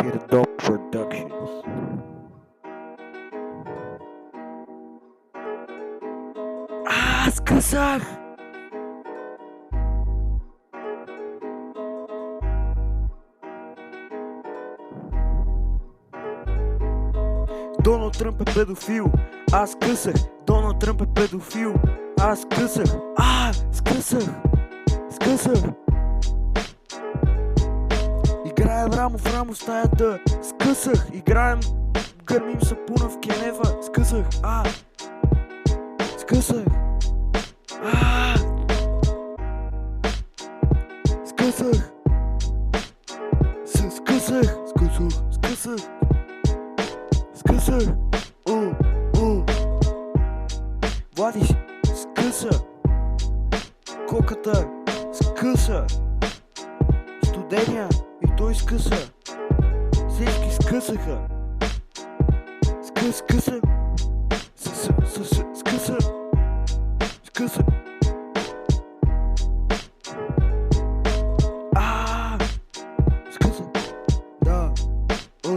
Kirdop Productions. Скъсах! Доналд Тръмп е педофил. Аз късах. Доналд Тръмп е педофил. Аз късах. Скъсах. Играем рамо в рамо стаята. Скъсах. Играем, гърмим сапуна в кенефа. Скъсах. Скъсах. Скъсах. Владиш, скъса. Коката, скъса. Студения и той скъса. Всички скъсаха. Скъса. Да. Скъса.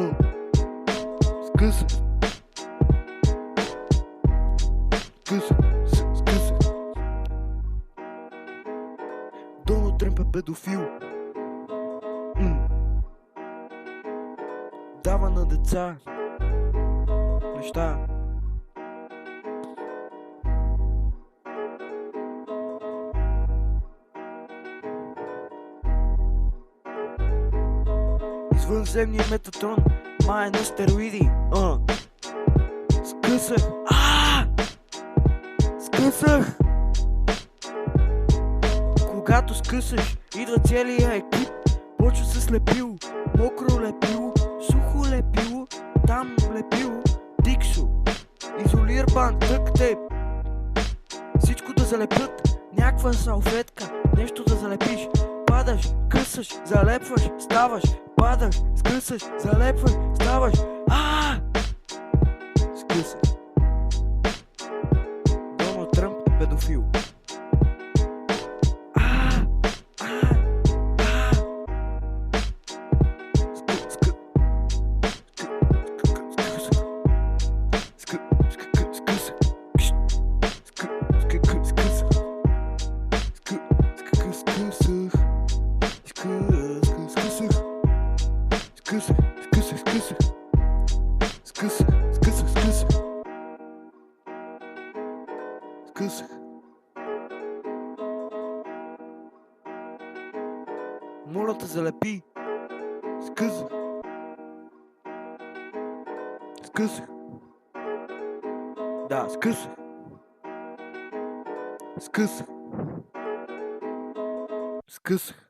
Доналд Тръмп е педофил. Дава на деца неща. Извънземния Метатрон, май на стероиди. Скъсах. Скъсах. Когато скъсаш, идва целия екип. Почва с лепило, мокро лепило, сухо лепило, там лепило, диксо, изолир банд, тък тейп. Всичко да залепят, някаква салфетка, нещо да залепиш. Падаш, късаш, залепваш, ставаш. Падаш, скъсаш, залепваш, ставаш. Скъсаш. Доналд Тръмп е педофил. Скъсах. Моля те, залепи. Скъсах. Да, скъсах. Скъсах.